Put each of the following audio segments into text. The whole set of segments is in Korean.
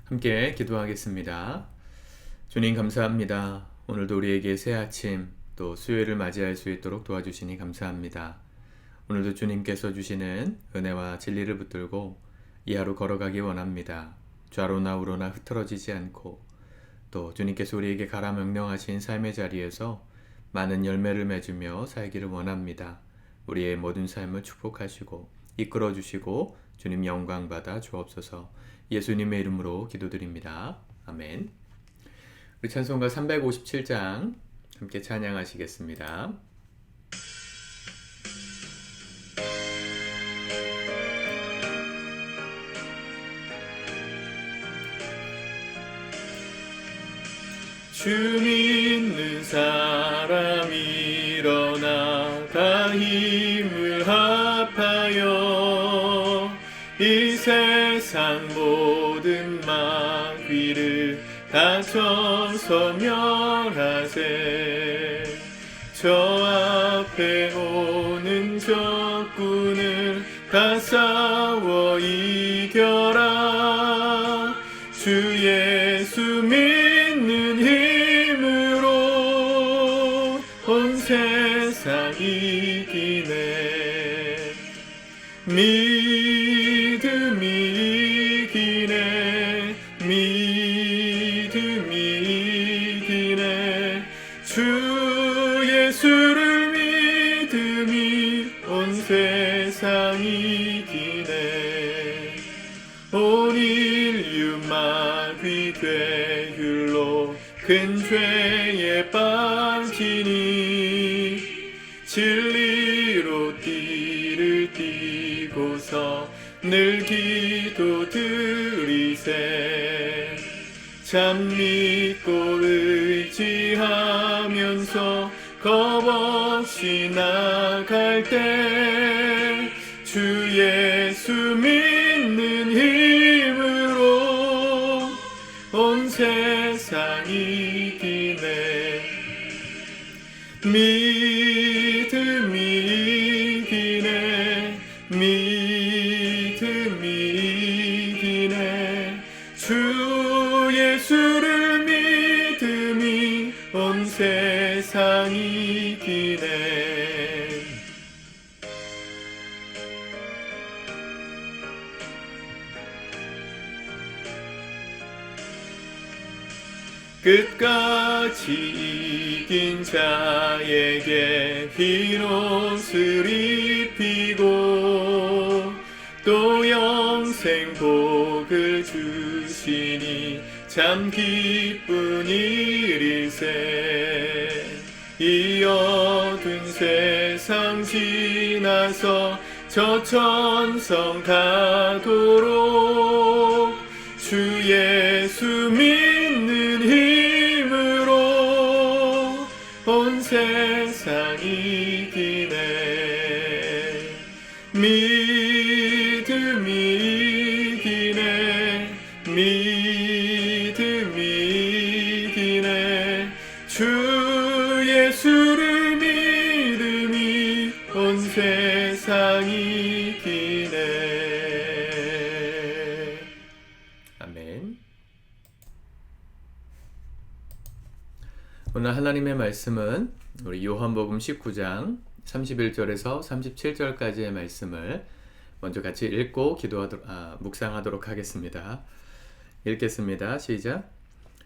함께 기도하겠습니다. 주님 감사합니다. 오늘도 우리에게 새 아침 또 수요일을 맞이할 수 있도록 도와주시니 감사합니다. 오늘도 주님께서 주시는 은혜와 진리를 붙들고 이 하루 걸어가기 원합니다. 좌로나 우로나 흐트러지지 않고 또 주님께서 우리에게 가라 명령하신 삶의 자리에서 많은 열매를 맺으며 살기를 원합니다. 우리의 모든 삶을 축복하시고 이끌어 주시고 주님 영광 받아 주옵소서. 예수님의 이름으로 기도드립니다. 아멘. 우리 찬송가 357장 함께 찬양하시겠습니다. 주 믿는 사람 일어나 다 힘을 합하여 이 세상 모든 마귀를 다쳐서 멸하세. 저 앞에 오는 적군을 다 싸워 이겨라. 주 예수 믿는 힘으로 온 세상 이기네. 믿음이 이기네. 믿음이 이기네. 주 예수를 믿음이 온 세상 이기네. 온 인류 마귀 괴율로 큰 죄에 빠지니 진리로 띠를 띠고서 늘 기도 드리세. 참 믿고 의지하면서 겁없이 나갈 때 주 예수 믿는 힘으로 온 세상 이기네. 믿음이 이기네. 믿음이 이기네. 주 예수를 믿음이 온 세상 이기네. 끝까지 이긴 자에게 흰 옷을 입히고 또 영생 복을 주시니 참 기쁜 일일세. 이 어두운 세상 지나서 저 천성 가도록 주 예수 믿는 힘으로 온 세상 이기네. 믿음이 이기네. 믿음이 이기네. 주 예수를 믿음이 온 세상 이기네. 아멘. 오늘 하나님의 말씀은 우리 요한복음 19장 31절에서 37절까지의 말씀을 먼저 같이 읽고 묵상하도록 하겠습니다. 읽겠습니다. 시작.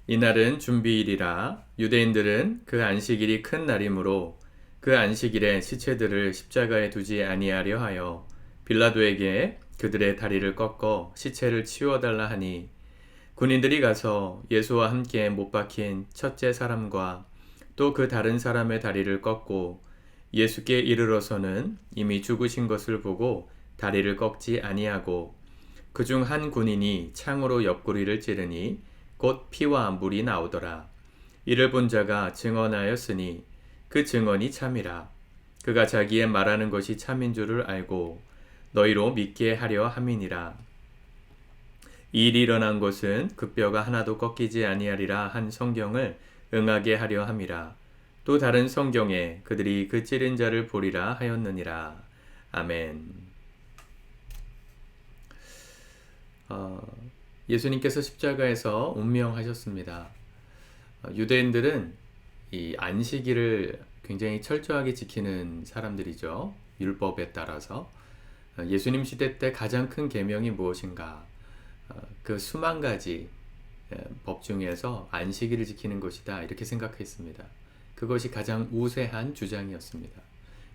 이날은 준비일이라 유대인들은 그 안식일이 큰 날이므로 그 안식일에 시체들을 십자가에 두지 아니하려 하여 빌라도에게 그들의 다리를 꺾어 시체를 치워달라 하니 군인들이 가서 예수와 함께 못 박힌 첫째 사람과 또 그 다른 사람의 다리를 꺾고 예수께 이르러서는 이미 죽으신 것을 보고 다리를 꺾지 아니하고 그중 한 군인이 창으로 옆구리를 찌르니 곧 피와 물이 나오더라. 이를 본 자가 증언하였으니 그 증언이 참이라. 그가 자기의 말하는 것이 참인 줄을 알고 너희로 믿게 하려 함이니라. 이 일이 일어난 것은 그 뼈가 하나도 꺾이지 아니하리라 한 성경을 응하게 하려 함이라. 또 다른 성경에 그들이 그 찌른 자를 보리라 하였느니라. 아멘. 예수님께서 십자가에서 운명하셨습니다. 유대인들은 이 안식일을 굉장히 철저하게 지키는 사람들이죠. 율법에 따라서. 예수님 시대 때 가장 큰 계명이 무엇인가? 그 수만 가지 법 중에서 안식일을 지키는 것이다, 이렇게 생각했습니다. 그것이 가장 우세한 주장이었습니다.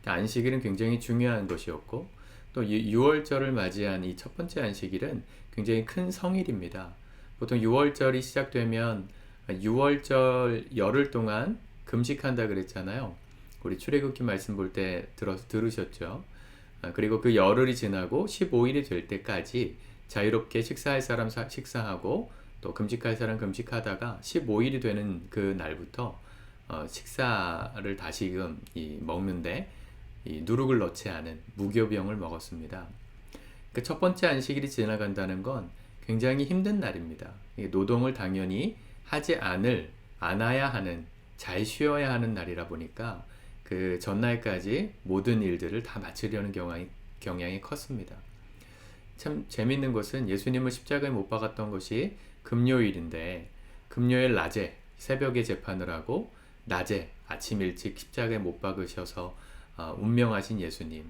안식일은 굉장히 중요한 것이었고, 또 6월절을 맞이한 이 첫 번째 안식일은 굉장히 큰 성일입니다. 보통 6월절이 시작되면 6월절 열흘 동안 금식한다 그랬잖아요. 우리 출애굽기 말씀 볼 때 들으셨죠? 그리고 그 열흘이 지나고 15일이 될 때까지 자유롭게 식사할 사람 식사하고, 또 금식할 사람 금식하다가 15일이 되는 그 날부터 식사를 다시금 먹는데 누룩을 넣지 않은 무교병을 먹었습니다. 그 첫 번째 안식일이 지나간다는 건 굉장히 힘든 날입니다. 노동을 당연히 하지 않아야 하는, 잘 쉬어야 하는 날이라 보니까 그 전날까지 모든 일들을 다 마치려는 경향이 컸습니다. 참 재밌는 것은 예수님을 십자가에 못 박았던 것이 금요일인데, 금요일 낮에 새벽에 재판을 하고 낮에 아침 일찍 십자가에 못 박으셔서 운명하신 예수님.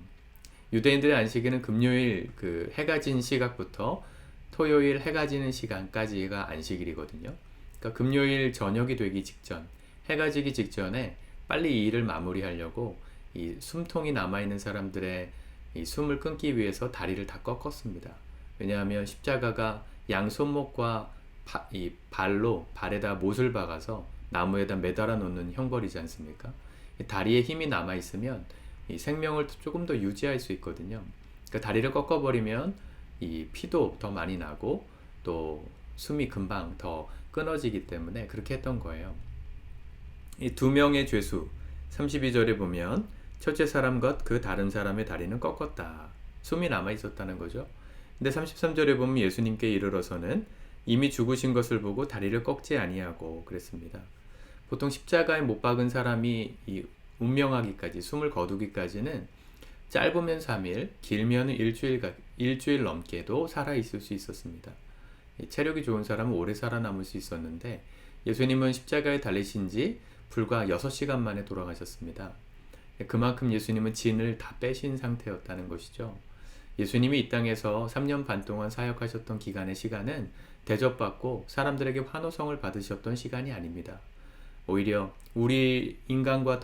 유대인들의 안식일은 금요일 그 해가 진 시각부터 토요일 해가 지는 시간까지가 안식일이거든요. 그러니까 금요일 저녁이 되기 직전, 해가 지기 직전에 빨리 이 일을 마무리하려고 이 숨통이 남아있는 사람들의 이 숨을 끊기 위해서 다리를 다 꺾었습니다. 왜냐하면 십자가가 양손목과 이 발에다 못을 박아서 나무에다 매달아 놓는 형벌이지 않습니까? 다리에 힘이 남아있으면 이 생명을 조금 더 유지할 수 있거든요. 그러니까 다리를 꺾어버리면 이 피도 더 많이 나고 또 숨이 금방 더 끊어지기 때문에 그렇게 했던 거예요. 이 두 명의 죄수 32절에 보면 첫째 사람과 그 다른 사람의 다리는 꺾었다. 숨이 남아 있었다는 거죠. 근데 33절에 보면 예수님께 이르러서는 이미 죽으신 것을 보고 다리를 꺾지 아니하고 그랬습니다. 보통 십자가에 못 박은 사람이 이 운명하기까지, 숨을 거두기까지는 짧으면 3일, 길면 일주일 넘게도 살아있을 수 있었습니다. 체력이 좋은 사람은 오래 살아남을 수 있었는데 예수님은 십자가에 달리신 지 불과 6시간 만에 돌아가셨습니다. 그만큼 예수님은 진을 다 빼신 상태였다는 것이죠. 예수님이 이 땅에서 3년 반 동안 사역하셨던 기간의 시간은 대접받고 사람들에게 환호성을 받으셨던 시간이 아닙니다. 오히려 우리 인간과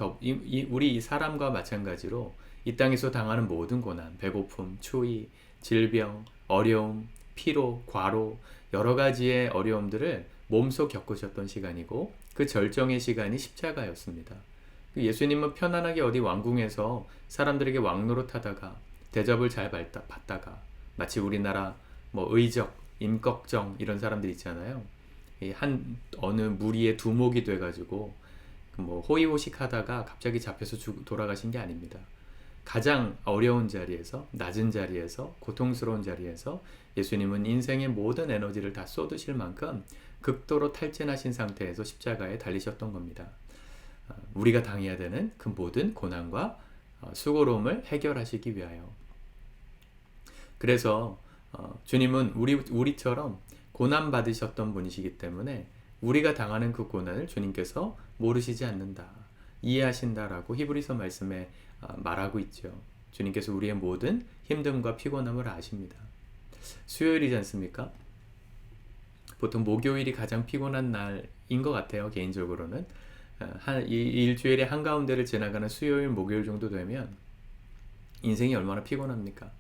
우리 사람과 마찬가지로 이 땅에서 당하는 모든 고난, 배고픔, 추위, 질병, 어려움, 피로, 과로, 여러 가지의 어려움들을 몸소 겪으셨던 시간이고, 그 절정의 시간이 십자가였습니다. 예수님은 편안하게 어디 왕궁에서 사람들에게 왕노릇하다가 대접을 잘 받다가, 마치 우리나라 의적, 임꺽정 이런 사람들 있잖아요. 어느 무리의 두목이 돼가지고 호의호식 하다가 갑자기 잡혀서 돌아가신 게 아닙니다. 가장 어려운 자리에서, 낮은 자리에서, 고통스러운 자리에서 예수님은 인생의 모든 에너지를 다 쏟으실 만큼 극도로 탈진하신 상태에서 십자가에 달리셨던 겁니다. 우리가 당해야 되는 그 모든 고난과 수고로움을 해결하시기 위하여. 그래서 주님은 우리처럼 고난 받으셨던 분이시기 때문에 우리가 당하는 그 고난을 주님께서 모르시지 않는다, 이해하신다라고 히브리서 말씀에 말하고 있죠. 주님께서 우리의 모든 힘듦과 피곤함을 아십니다. 수요일이지 않습니까? 보통 목요일이 가장 피곤한 날인 것 같아요. 개인적으로는 이 일주일의 한가운데를 지나가는 수요일, 목요일 정도 되면 인생이 얼마나 피곤합니까?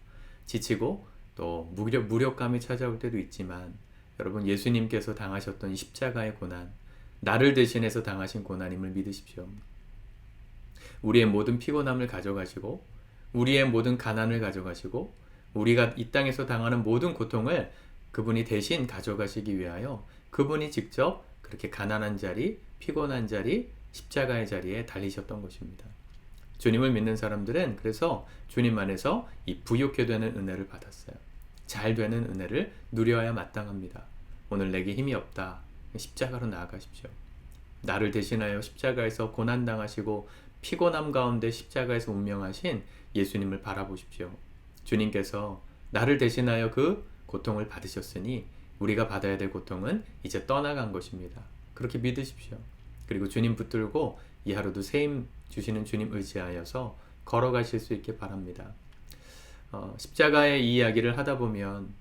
지치고 또 무력감이 찾아올 때도 있지만, 여러분, 예수님께서 당하셨던 이 십자가의 고난, 나를 대신해서 당하신 고난임을 믿으십시오. 우리의 모든 피곤함을 가져가시고, 우리의 모든 가난을 가져가시고, 우리가 이 땅에서 당하는 모든 고통을 그분이 대신 가져가시기 위하여 그분이 직접 그렇게 가난한 자리, 피곤한 자리, 십자가의 자리에 달리셨던 것입니다. 주님을 믿는 사람들은 그래서 주님 안에서 이 부유케 되는 은혜를 받았어요. 잘 되는 은혜를 누려야 마땅합니다. 오늘 내게 힘이 없다, 십자가로 나아가십시오. 나를 대신하여 십자가에서 고난당하시고 피곤함 가운데 십자가에서 운명하신 예수님을 바라보십시오. 주님께서 나를 대신하여 그 고통을 받으셨으니 우리가 받아야 될 고통은 이제 떠나간 것입니다. 그렇게 믿으십시오. 그리고 주님 붙들고 이 하루도 새 힘 주시는 주님 의지하여서 걸어가실 수 있게 바랍니다. 십자가의 이 이야기를 하다 보면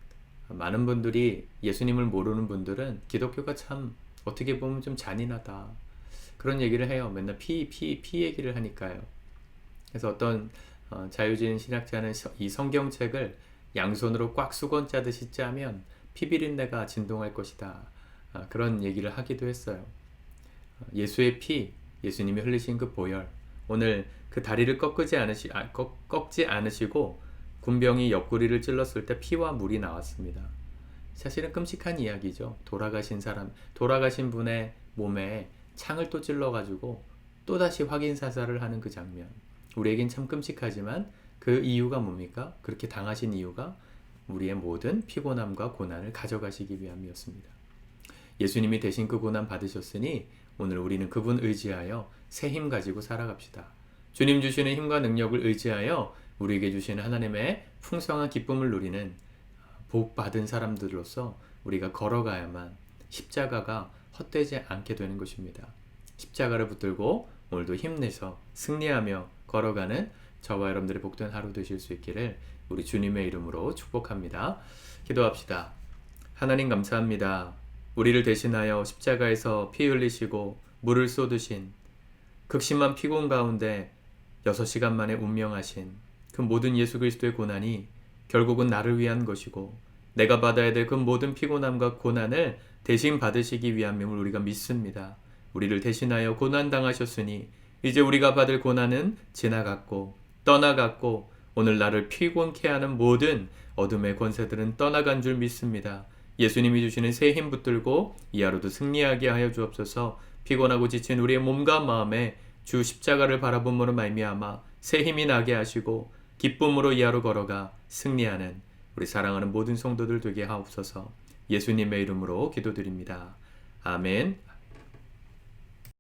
많은 분들이, 예수님을 모르는 분들은 기독교가 참 어떻게 보면 좀 잔인하다, 그런 얘기를 해요. 맨날 피 얘기를 하니까요. 그래서 어떤 자유주의 신학자는 이 성경책을 양손으로 꽉 수건 짜듯이 짜면 피비린내가 진동할 것이다, 그런 얘기를 하기도 했어요. 예수의 피, 예수님이 흘리신 그 보혈, 오늘 그 다리를 꺾지 않으시고 군병이 옆구리를 찔렀을 때 피와 물이 나왔습니다. 사실은 끔찍한 이야기죠. 돌아가신 분의 몸에 창을 또 찔러가지고 또다시 확인 사살을 하는 그 장면. 우리에겐 참 끔찍하지만 그 이유가 뭡니까? 그렇게 당하신 이유가 우리의 모든 피곤함과 고난을 가져가시기 위함이었습니다. 예수님이 대신 그 고난 받으셨으니 오늘 우리는 그분 의지하여 새 힘 가지고 살아갑시다. 주님 주시는 힘과 능력을 의지하여 우리에게 주시는 하나님의 풍성한 기쁨을 누리는 복 받은 사람들로서 우리가 걸어가야만 십자가가 헛되지 않게 되는 것입니다. 십자가를 붙들고 오늘도 힘내서 승리하며 걸어가는 저와 여러분들의 복된 하루 되실 수 있기를 우리 주님의 이름으로 축복합니다. 기도합시다. 하나님 감사합니다. 우리를 대신하여 십자가에서 피 흘리시고 물을 쏟으신, 극심한 피곤 가운데 6시간 만에 운명하신 그 모든 예수 그리스도의 고난이 결국은 나를 위한 것이고, 내가 받아야 될 그 모든 피곤함과 고난을 대신 받으시기 위함임을 우리가 믿습니다. 우리를 대신하여 고난 당하셨으니 이제 우리가 받을 고난은 지나갔고 떠나갔고, 오늘 나를 피곤케 하는 모든 어둠의 권세들은 떠나간 줄 믿습니다. 예수님이 주시는 새 힘 붙들고 이 하루도 승리하게 하여 주옵소서. 피곤하고 지친 우리의 몸과 마음에 주 십자가를 바라봄으로 말미암아 새 힘이 나게 하시고 기쁨으로 이 하루 걸어가 승리하는 우리 사랑하는 모든 성도들 되게 하옵소서. 예수님의 이름으로 기도드립니다. 아멘.